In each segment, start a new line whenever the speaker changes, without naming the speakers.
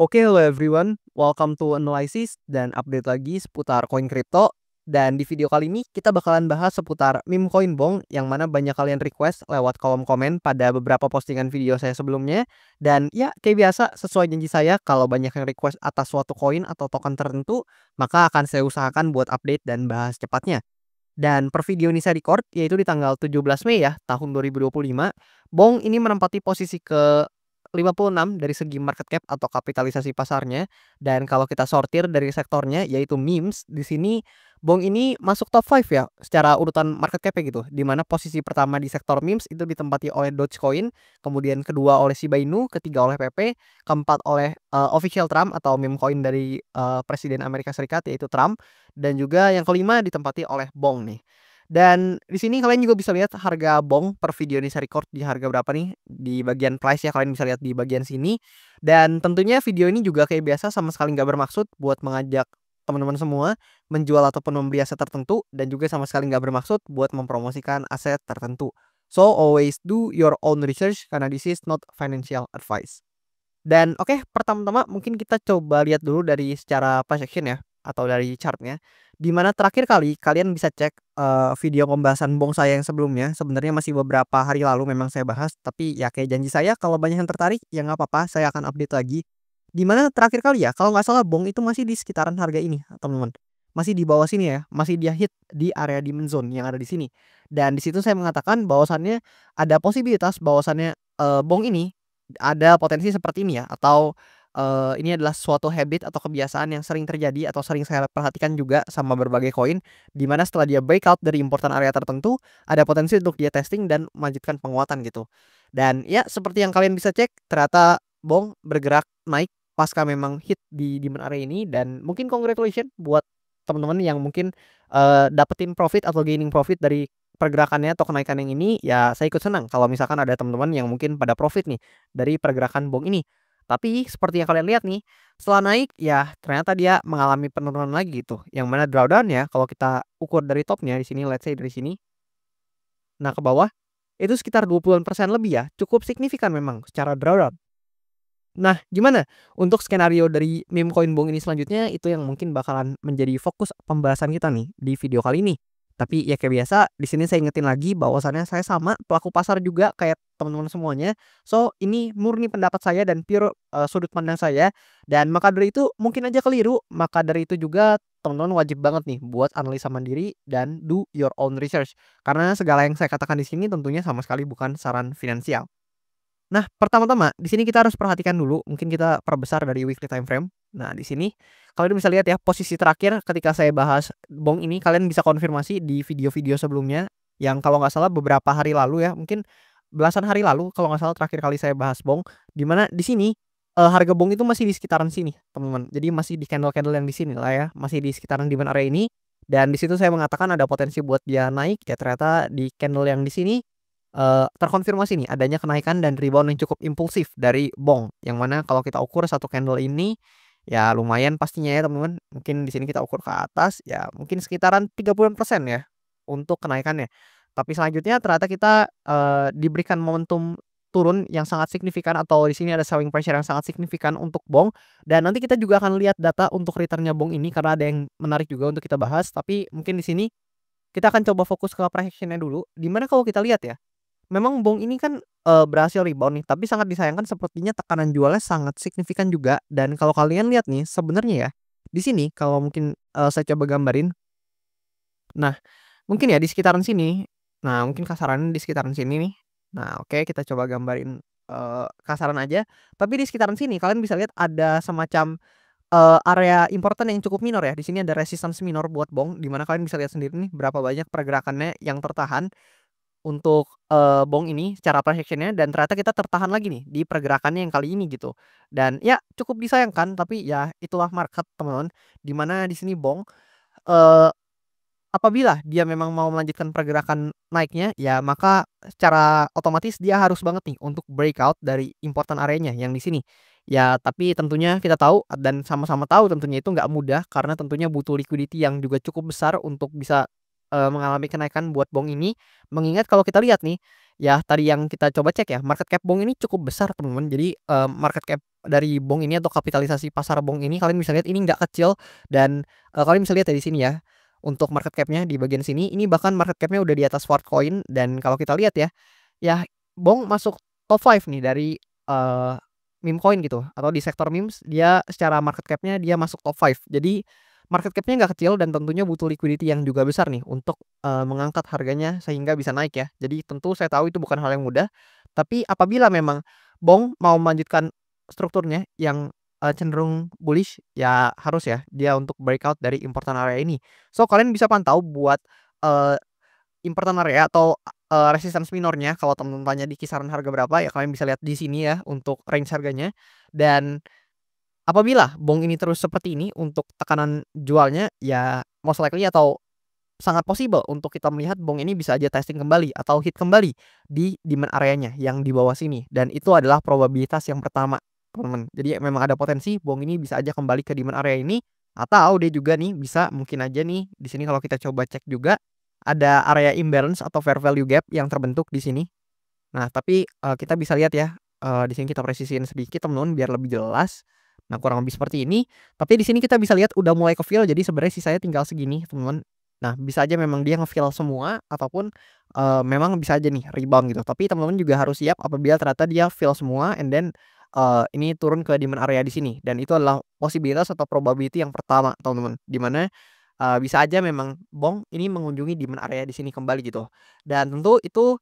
Oke, hello everyone. Welcome to Analysis dan update lagi seputar koin kripto. Dan di video kali ini kita bakalan bahas seputar meme koin Bong yang mana banyak kalian request lewat kolom komen pada beberapa postingan video saya sebelumnya. Dan ya, kayak biasa sesuai janji saya kalau banyak yang request atas suatu koin atau token tertentu, maka akan saya usahakan buat update dan bahas cepatnya. Dan per video ini saya record yaitu di tanggal 17 Mei ya, tahun 2025. Bong ini menempati posisi ke 56 dari segi market cap atau kapitalisasi pasarnya. Dan kalau kita sortir dari sektornya yaitu memes, di sini Bong ini masuk top 5 ya secara urutan market cap gitu. Di mana posisi pertama di sektor memes itu ditempati oleh Dogecoin, kemudian kedua oleh Shiba Inu, ketiga oleh PP, keempat oleh Official Trump atau meme coin dari Presiden Amerika Serikat yaitu Trump, dan juga yang kelima ditempati oleh Bong nih. Dan di sini kalian juga bisa lihat harga Bong per video ini saya record di harga berapa nih di bagian price ya, kalian bisa lihat di bagian sini. Dan tentunya video ini juga kayak biasa sama sekali nggak bermaksud buat mengajak teman-teman semua menjual ataupun membeli aset tertentu, dan juga sama sekali nggak bermaksud buat mempromosikan aset tertentu. So always do your own research karena this is not financial advice. Dan oke, pertama-tama mungkin kita coba lihat dulu dari secara price action ya, atau dari chartnya. Di mana terakhir kali kalian bisa cek video pembahasan Bong saya yang sebelumnya. Sebenarnya masih beberapa hari lalu memang saya bahas, tapi ya kayak janji saya kalau banyak yang tertarik ya nggak apa-apa, saya akan update lagi. Di mana terakhir kali ya, kalau nggak salah Bong itu masih di sekitaran harga ini, teman-teman. Masih di bawah sini ya, masih dia hit di area diamond zone yang ada di sini. Dan di situ saya mengatakan bahwasannya ada posibilitas bahwasannya Bong ini ada potensi seperti ini ya, atau ini adalah suatu habit atau kebiasaan yang sering terjadi atau sering saya perhatikan juga sama berbagai koin, di mana setelah dia breakout dari important area tertentu, ada potensi untuk dia testing dan melanjutkan penguatan gitu. Dan ya seperti yang kalian bisa cek, ternyata Bong bergerak naik pasca memang hit di demand area ini. Dan mungkin congratulations buat teman-teman yang mungkin dapetin profit atau gaining profit dari pergerakannya atau kenaikan yang ini. Ya saya ikut senang kalau misalkan ada teman-teman yang mungkin pada profit nih dari pergerakan Bong ini. Tapi seperti yang kalian lihat nih, setelah naik ya ternyata dia mengalami penurunan lagi gitu. Yang mana drawdown ya kalau kita ukur dari topnya di sini, let's say dari sini. Nah, ke bawah itu sekitar 20% lebih ya. Cukup signifikan memang secara drawdown. Nah, gimana untuk skenario dari meme coin Bong ini selanjutnya, itu yang mungkin bakalan menjadi fokus pembahasan kita nih di video kali ini. Tapi ya kayak biasa, di sini saya ingetin lagi bahwasannya saya sama pelaku pasar juga kayak teman-teman semuanya. So, ini murni pendapat saya dan pure sudut pandang saya. Dan maka dari itu mungkin aja keliru, maka dari itu juga teman-teman wajib banget nih buat analisa mandiri dan do your own research. Karena segala yang saya katakan di sini tentunya sama sekali bukan saran finansial. Nah, pertama-tama di sini kita harus perhatikan dulu, mungkin kita perbesar dari weekly time frame. Nah, di sini kalian bisa lihat ya posisi terakhir ketika saya bahas Bong ini, kalian bisa konfirmasi di video-video sebelumnya yang kalau nggak salah beberapa hari lalu ya, mungkin belasan hari lalu kalau nggak salah terakhir kali saya bahas Bong, di mana di sini harga Bong itu masih di sekitaran sini, teman-teman. Jadi masih di candle-candle yang di sini lah ya, masih di sekitaran demand area ini. Dan di situ saya mengatakan ada potensi buat dia naik, ya ternyata di candle yang di sini terkonfirmasi nih adanya kenaikan dan rebound yang cukup impulsif dari Bong, yang mana kalau kita ukur satu candle ini ya lumayan pastinya ya teman-teman. Mungkin di sini kita ukur ke atas ya mungkin sekitaran 30% ya untuk kenaikannya. Tapi selanjutnya ternyata kita diberikan momentum turun yang sangat signifikan, atau di sini ada selling pressure yang sangat signifikan untuk Bong. Dan nanti kita juga akan lihat data untuk returnnya Bong ini karena ada yang menarik juga untuk kita bahas. Tapi mungkin di sini kita akan coba fokus ke price action-nya dulu. Dimana kalau kita lihat ya, memang Bong ini kan berhasil rebound nih, tapi sangat disayangkan sepertinya tekanan jualnya sangat signifikan juga. Dan kalau kalian lihat nih sebenarnya ya, di sini kalau mungkin saya coba gambarin. Nah, mungkin ya di sekitaran sini. Nah, mungkin kasarannya di sekitaran sini nih. Nah, oke kita coba gambarin kasaran aja. Tapi di sekitaran sini kalian bisa lihat ada semacam area important yang cukup minor ya. Di sini ada resistance minor buat Bong, di mana kalian bisa lihat sendiri nih berapa banyak pergerakannya yang tertahan untuk Bong ini secara price action-nya. Dan ternyata kita tertahan lagi nih di pergerakannya yang kali ini gitu. Dan ya cukup disayangkan, tapi ya itulah market teman-teman. Di mana di sini Bong eee, apabila dia memang mau melanjutkan pergerakan naiknya, ya maka secara otomatis dia harus banget nih untuk breakout dari important area-nya yang di sini. Ya tapi tentunya kita tahu dan sama-sama tahu tentunya itu nggak mudah, karena tentunya butuh liquidity yang juga cukup besar untuk bisa mengalami kenaikan buat Bong ini. Mengingat kalau kita lihat nih, ya tadi yang kita coba cek ya, market cap Bong ini cukup besar teman-teman. Jadi market cap dari Bong ini atau kapitalisasi pasar Bong ini kalian bisa lihat ini nggak kecil dan, kalian bisa lihat ya di sini ya, untuk market cap-nya di bagian sini, ini bahkan market cap-nya udah di atas Worldcoin dan kalau kita lihat ya, ya Bong masuk top 5 nih dari, eee, meme coin gitu atau di sektor memes dia secara market cap-nya dia masuk top 5. Jadi market cap-nya nggak kecil dan tentunya butuh liquidity yang juga besar nih untuk, mengangkat harganya sehingga bisa naik ya. Jadi tentu saya tahu itu bukan hal yang mudah, tapi apabila memang Bong mau melanjutkan strukturnya yang, cenderung bullish, ya harus ya dia untuk breakout dari important area ini. So kalian bisa pantau buat, eee, important area atau, resistance minornya kalau teman-teman tanya di kisaran harga berapa ya kalian bisa lihat di sini ya untuk range harganya. Dan apabila Bong ini terus seperti ini untuk tekanan jualnya ya most likely atau sangat possible untuk kita melihat Bong ini bisa aja testing kembali atau hit kembali di demand areanya yang di bawah sini dan itu adalah probabilitas yang pertama, teman-teman. Jadi memang ada potensi Bong ini bisa aja kembali ke demand area ini atau dia juga nih bisa mungkin aja nih di sini kalau kita coba cek juga ada area imbalance atau fair value gap yang terbentuk di sini. Nah, tapi, kita bisa lihat ya, di sini kita presisiin sedikit teman-teman biar lebih jelas. Nah, kurang lebih seperti ini, tapi di sini kita bisa lihat udah mulai ke-fill jadi sebenarnya sisanya tinggal segini, teman-teman. Nah, bisa aja memang dia nge-fill semua ataupun, memang bisa aja nih rebound gitu. Tapi teman-teman juga harus siap apabila ternyata dia fill semua and then, ini turun ke demand area di sini dan itu adalah posibilitas atau probability yang pertama, teman-teman. Di mana, bisa aja memang Bong ini mengunjungi demand area di sini kembali gitu. Dan tentu itu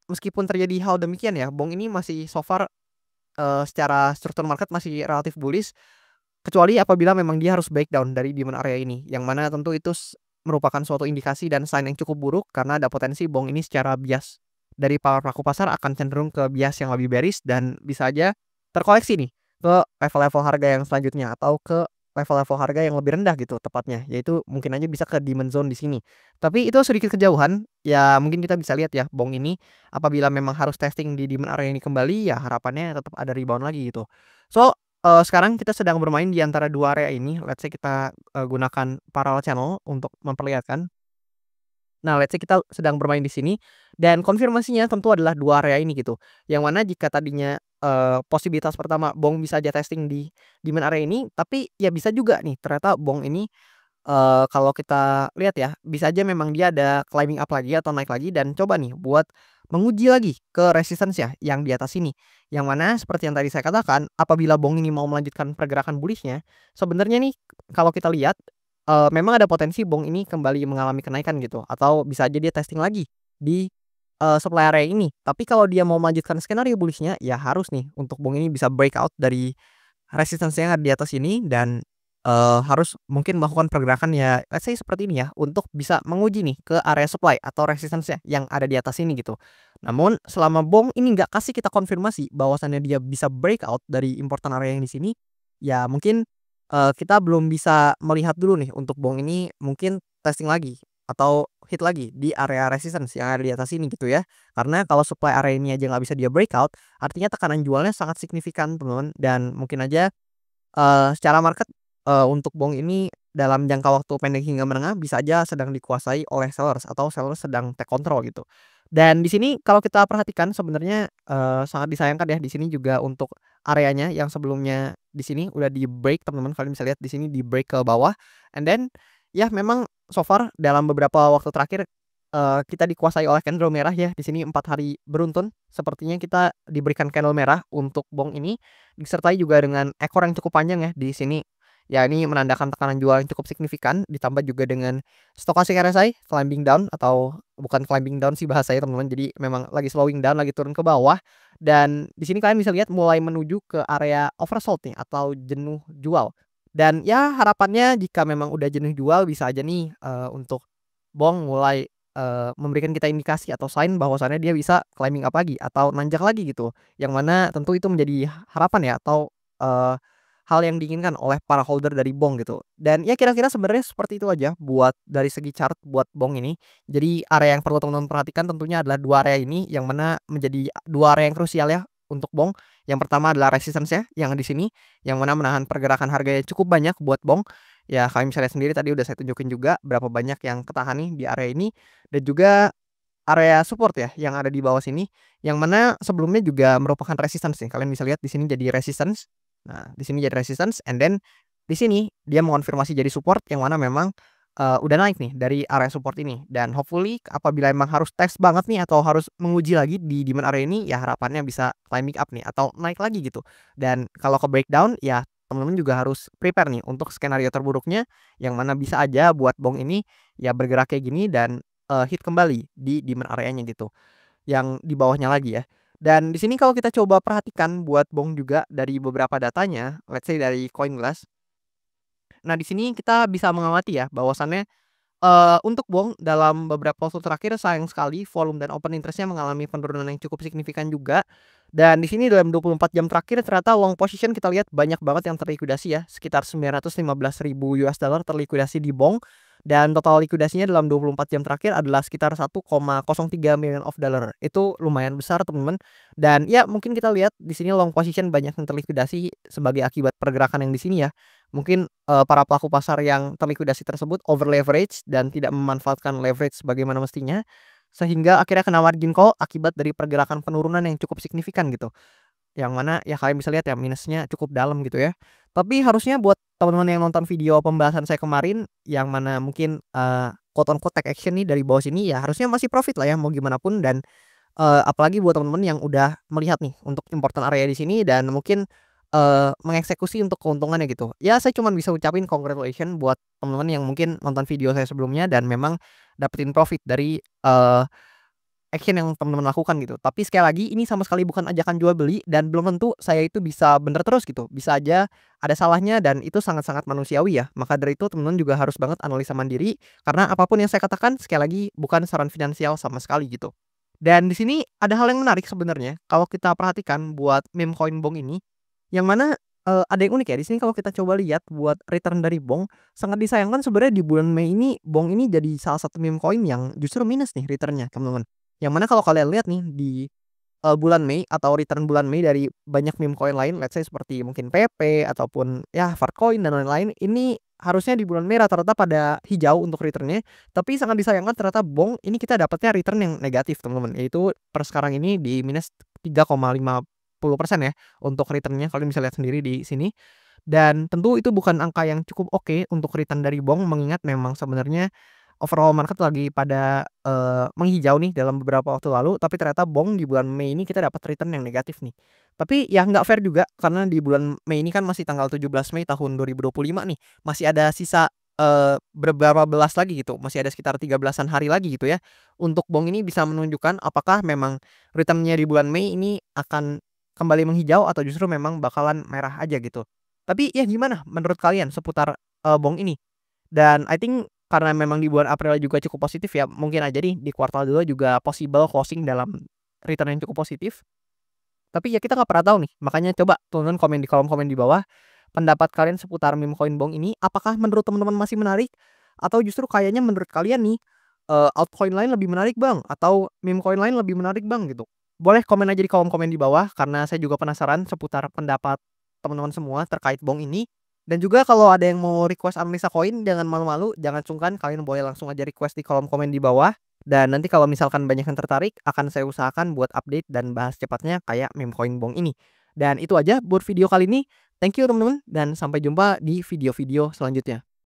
meskipun terjadi hal demikian ya, Bong ini masih so far, secara struktur market masih relatif bullish, kecuali apabila memang dia harus breakdown dari demand area ini, yang mana tentu itu merupakan suatu indikasi dan sign yang cukup buruk karena ada potensi Bong ini secara bias dari para pelaku pasar akan cenderung ke bias yang lebih bearish dan bisa aja terkoreksi nih ke level-level harga yang selanjutnya atau ke level-level harga yang lebih rendah gitu tepatnya, yaitu mungkin aja bisa ke demand zone di sini. Tapi itu sedikit kejauhan, ya mungkin kita bisa lihat ya Bong ini apabila memang harus testing di demand area ini kembali ya harapannya tetap ada rebound lagi gitu. So, sekarang kita sedang bermain di antara dua area ini, let's say kita, gunakan parallel channel untuk memperlihatkan. Nah, let's say kita sedang bermain di sini dan konfirmasinya tentu adalah dua area ini gitu. Yang mana jika tadinya, posibilitas pertama Bong bisa aja testing di demand area ini, tapi ya bisa juga nih ternyata Bong ini kalau kita lihat ya, bisa aja memang dia ada climbing up lagi atau naik lagi dan coba nih buat menguji lagi ke resistance ya yang di atas ini. Yang mana seperti yang tadi saya katakan, apabila Bong ini mau melanjutkan pergerakan bullish-nya, sebenarnya nih kalau kita lihat, memang ada potensi Bong ini kembali mengalami kenaikan gitu atau bisa aja dia testing lagi di, supply area ini. Tapi kalau dia mau melanjutkan skenario bullish-nya, ya harus nih untuk Bong ini bisa breakout dari resistance yang ada di atas ini dan, harus mungkin melakukan pergerakan ya let's say seperti ini ya, untuk bisa menguji nih ke area supply atau resistance-nya yang ada di atas ini gitu. Namun selama Bong ini nggak kasih kita konfirmasi bahwasannya dia bisa breakout dari important area yang di sini, ya mungkin, kita belum bisa melihat dulu nih untuk Bong ini mungkin testing lagi atau hit lagi di area resistance yang ada di atas ini gitu ya. Karena kalau supply area ini aja nggak bisa dia breakout, artinya tekanan jualnya sangat signifikan teman-teman dan mungkin aja, secara market, untuk Bong ini dalam jangka waktu pendek hingga menengah bisa aja sedang dikuasai oleh sellers atau sellers sedang take control gitu. Dan di sini kalau kita perhatikan sebenarnya, sangat disayangkan ya di sini juga untuk areanya yang sebelumnya di sini udah di-break teman-teman, kalian bisa lihat di sini di-break ke bawah and then ya memang so far dalam beberapa waktu terakhir, kita dikuasai oleh candle merah ya di sini 4 hari beruntun sepertinya kita diberikan candle merah untuk Bong ini, disertai juga dengan ekor yang cukup panjang ya di sini. Ya ini menandakan tekanan jual yang cukup signifikan ditambah juga dengan stochastic RSI climbing down atau bukan climbing down sih bahasanya teman-teman, jadi memang lagi slowing down, lagi turun ke bawah dan di sini kalian bisa lihat mulai menuju ke area oversold nih atau jenuh jual. Dan ya harapannya jika memang udah jenuh jual bisa aja nih, untuk Bong mulai, memberikan kita indikasi atau sign bahwasannya dia bisa climbing up lagi atau nanjak lagi gitu. Yang mana tentu itu menjadi harapan ya atau, hal yang diinginkan oleh para holder dari Bong gitu. Dan ya kira-kira sebenarnya seperti itu aja buat dari segi chart buat Bong ini. Jadi area yang perlu teman-teman perhatikan tentunya adalah dua area ini yang mana menjadi dua area yang krusial ya untuk Bong. Yang pertama adalah resistance-nya yang di sini, yang mana menahan pergerakan harganya cukup banyak buat Bong. Ya kalian bisa lihat sendiri tadi udah saya tunjukin juga berapa banyak yang ketahan nih di area ini dan juga area support ya yang ada di bawah sini, yang mana sebelumnya juga merupakan resistance nih. Kalian bisa lihat di sini jadi resistance. Nah, di sini jadi resistance and then di sini dia mengonfirmasi jadi support yang mana memang, udah naik nih dari area support ini dan hopefully apabila emang harus test banget nih atau harus menguji lagi di demand area ini, ya harapannya bisa climbing up nih atau naik lagi gitu. Dan kalau ke breakdown ya teman-teman juga harus prepare nih untuk skenario terburuknya, yang mana bisa aja buat bong ini ya bergerak kayak gini dan, hit kembali di demand area-nya gitu, yang di bawahnya lagi ya. Dan di sini kalau kita coba perhatikan buat bong juga dari beberapa datanya, let's say dari CoinGlass. Nah, di sini kita bisa mengamati ya bahwasannya, untuk Bong dalam beberapa waktu terakhir sayang sekali volume dan open interest-nya mengalami penurunan yang cukup signifikan juga. Dan di sini dalam 24 jam terakhir ternyata long position kita lihat banyak banget yang terlikuidasi ya, sekitar 915.000 US dollar terlikuidasi di Bong. Dan total likuidasinya dalam 24 jam terakhir adalah sekitar 1,03 million of dollar. Itu lumayan besar, teman-teman. Dan ya mungkin kita lihat di sini long position banyak yang terlikuidasi sebagai akibat pergerakan yang di sini ya. Mungkin, para pelaku pasar yang terlikuidasi tersebut over leverage dan tidak memanfaatkan leverage sebagaimana mestinya, sehingga akhirnya kena margin call akibat dari pergerakan penurunan yang cukup signifikan gitu. Yang mana ya kalian bisa lihat ya minusnya cukup dalam gitu ya. Tapi harusnya buat teman-teman yang nonton video pembahasan saya kemarin, yang mana mungkin, quote on quote take action nih dari bawah sini, ya harusnya masih profit lah ya mau gimana pun dan apalagi buat teman-teman yang udah melihat nih untuk important area di sini dan mungkin, mengeksekusi untuk keuntungannya gitu. Ya saya cuman bisa ucapin congratulation buat teman-teman yang mungkin nonton video saya sebelumnya dan memang dapetin profit dari, action yang teman-teman lakukan gitu. Tapi sekali lagi ini sama sekali bukan ajakan jual beli dan belum tentu saya itu bisa bener terus gitu. Bisa aja ada salahnya dan itu sangat-sangat manusiawi ya. Maka dari itu teman-teman juga harus banget analisa mandiri karena apapun yang saya katakan sekali lagi bukan saran finansial sama sekali gitu. Dan di sini ada hal yang menarik sebenarnya kalau kita perhatikan buat meme koin Bong ini, yang mana, ada yang unik ya di sini kalau kita coba lihat buat return dari Bong, sangat disayangkan sebenarnya di bulan Mei ini Bong ini jadi salah satu meme koin yang justru minus nih return-nya, teman-teman. Yang mana kalau kalian lihat nih di, bulan Mei atau return bulan Mei dari banyak meme coin lain, let's say seperti mungkin PP ataupun ya Farcoin dan lain-lain, ini harusnya di bulan Mei rata-rata pada hijau untuk return-nya, tapi sangat disayangkan ternyata Bong ini kita dapatnya return yang negatif, teman-teman, yaitu per sekarang ini di minus 3,50% ya untuk return-nya, kalian bisa lihat sendiri di sini. Dan tentu itu bukan angka yang cukup oke untuk return dari Bong, mengingat memang sebenarnya overall market lagi pada, menghijau nih dalam beberapa waktu lalu, tapi ternyata Bong di bulan Mei ini kita dapat return yang negatif nih. Tapi ya nggak fair juga karena di bulan Mei ini kan masih tanggal 17 Mei tahun 2025 nih, masih ada sisa, beberapa belas lagi gitu, masih ada sekitar 13-an hari lagi gitu ya, untuk Bong ini bisa menunjukkan apakah memang return-nya di bulan Mei ini akan kembali menghijau atau justru memang bakalan merah aja gitu. Tapi ya gimana menurut kalian seputar, Bong ini? Dan I think karena memang di bulan April juga cukup positif ya, mungkin aja nih di kuartal 2 juga possible closing dalam return yang cukup positif. Tapi ya kita nggak pernah tahu nih, makanya coba teman-teman komen di kolom komen di bawah, pendapat kalian seputar meme koin Bong ini, apakah menurut teman-teman masih menarik? Atau justru kayaknya menurut kalian nih, altcoin lain lebih menarik Bang, atau meme coin lain lebih menarik Bang gitu? Boleh komen aja di kolom komen di bawah, karena saya juga penasaran seputar pendapat teman-teman semua terkait Bong ini. Dan juga kalau ada yang mau request analisa koin jangan malu-malu, jangan sungkan, kalian boleh langsung aja request di kolom komen di bawah. Dan nanti kalau misalkan banyak yang tertarik, akan saya usahakan buat update dan bahas cepatnya kayak meme koin Bong ini. Dan itu aja buat video kali ini. Thank you teman-teman dan sampai jumpa di video-video selanjutnya.